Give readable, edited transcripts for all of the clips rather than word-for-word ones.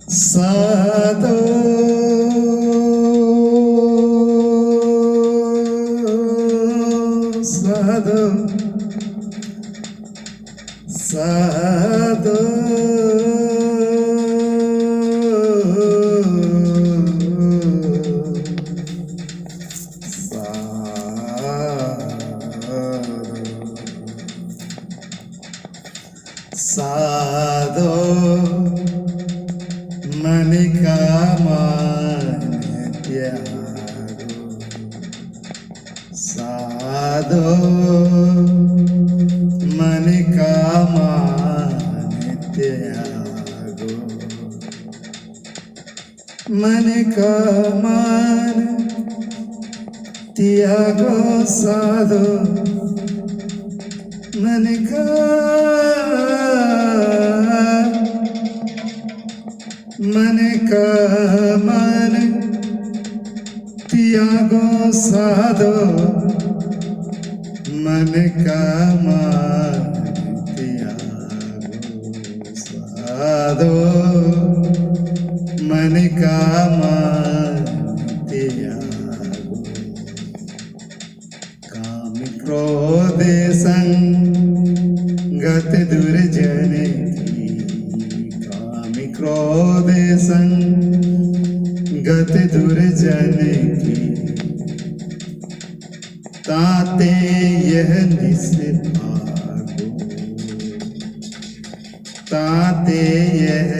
साधो साधो साधो साधो मन का मान त्यागो साधो मन का मान त्यागो मन का मान त्यागो साधो मन का मान त्यागो साधो मन का मान त्यागो साधो मन का मान त्यागो काम क्रोध संगत दुर्जन क्रोध संगत दुर्जन की ताते यह निस्भागो ताते यह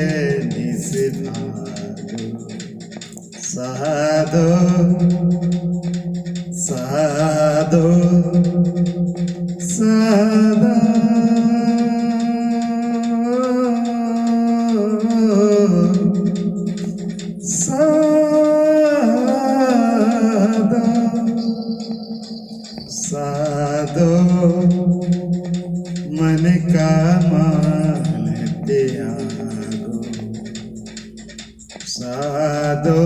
निस्भागो साधो साधो साधो साधो मन का मान त्यागो साधो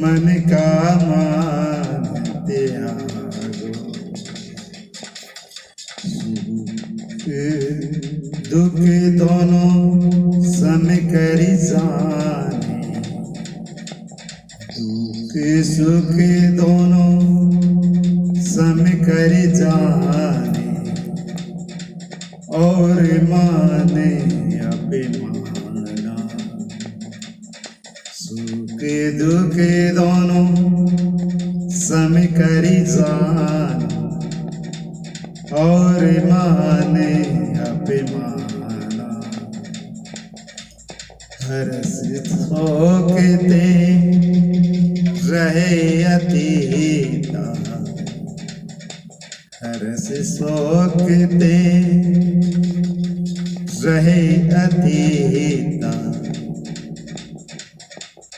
मन का मान त्यागो सुख दुख दोनों सम करी जाने दुख सुख दोनों सम कर जाने और माने अभिमाना सुख दुख दोनों सम कर जाने और माने अभिमाना हर्ष शोकते रहे अतीता हर्ष शोकते रहे अतीता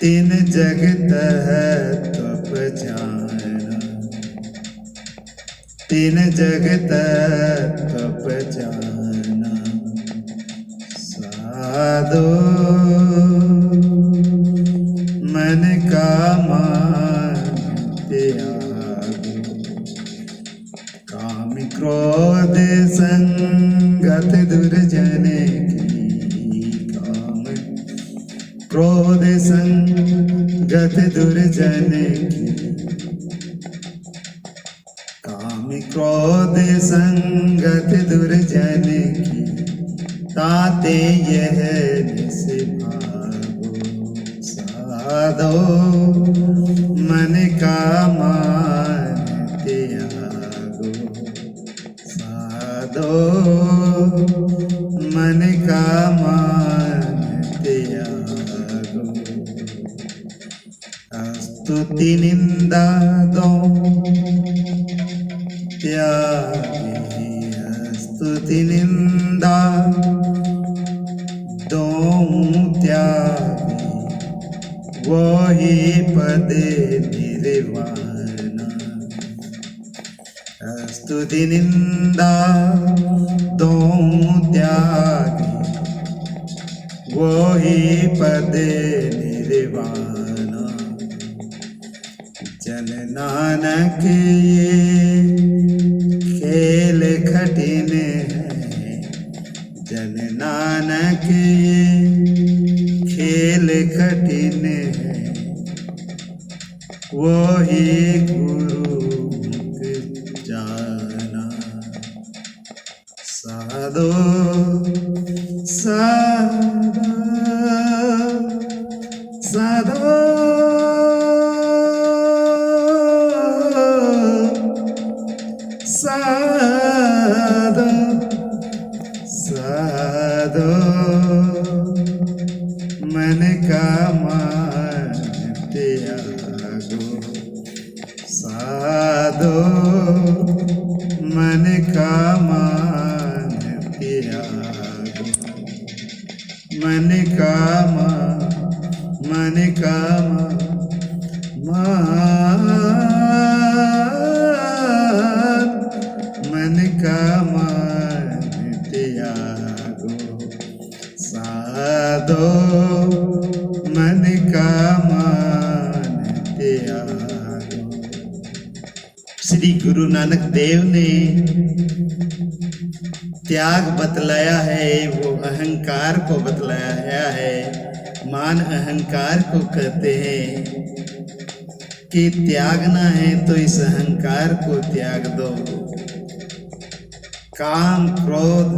तीन जगत है तप जाना तीन जगत तप जाना साधो मन का मान त्यागो काम क्रोध संगत दुर्जन की काम क्रोध संगत दुर्जन की काम क्रोध संगत दुर्जन की ताते यह निस्भागो साधो मन का मान त्यागो साधो मन का मान त्यागो स्तुति निंदा दो त्यागी स्तुति निंदा दो त्यागी वही पद निर्वाणा स्तुति निंदा दो त्यागी वही पद निर्वाणा जन नानक ये खेल कठिन है, जन नानक ये खेल कठिन है, वो ही गुरु जाना। साधो साधा साधो साधो साधो मन का मान त्यागो। साधो मन का मान त्यागो। मन का मन का मन का मान त्यागो। साधो मन का मान त्यागो। श्री गुरु नानक देव ने त्याग बतलाया है, वो अहंकार को बतलाया है। मान अहंकार को कहते हैं कि त्यागना है तो इस अहंकार को त्याग दो। काम क्रोध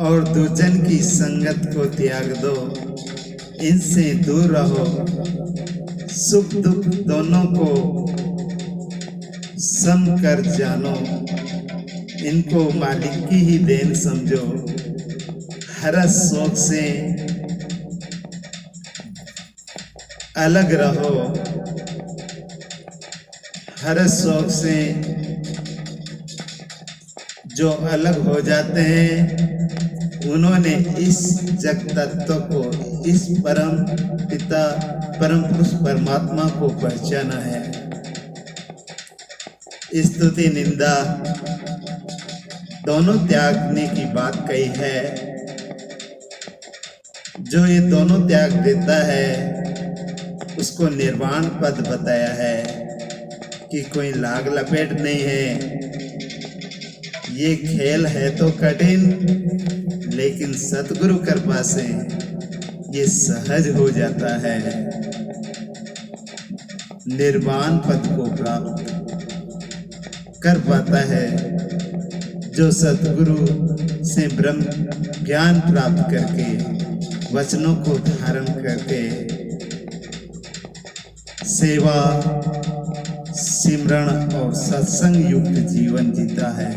और दुर्जन की संगत को त्याग दो, इनसे दूर रहो। सुख दुख दोनों को सम कर जानो, इनको मालिक की ही देन समझो। हर शौक से अलग रहो, हर शौक से जो अलग हो जाते हैं उन्होंने इस जग तत्व को, इस परम पिता परम पुरुष परमात्मा को पहचाना है। स्तुति निंदा दोनों त्यागने की बात कही है। जो ये दोनों त्याग देता है उसको निर्वाण पद बताया है कि कोई लाग लपेट नहीं है। ये खेल है तो कठिन, लेकिन सतगुरु कृपा से ये सहज हो जाता है। निर्वाण पद को प्राप्त कर पाता है जो सतगुरु से ब्रह्म ज्ञान प्राप्त करके, वचनों को धारण करके सेवा, सिमरण और सत्संग युक्त जीवन जीता है।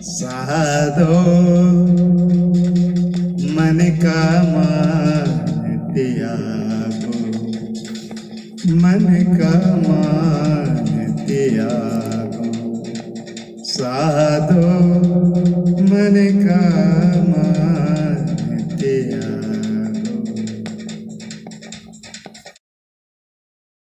साधो मन का मान त्यागो। मन का मान त्यागो। साधो मन का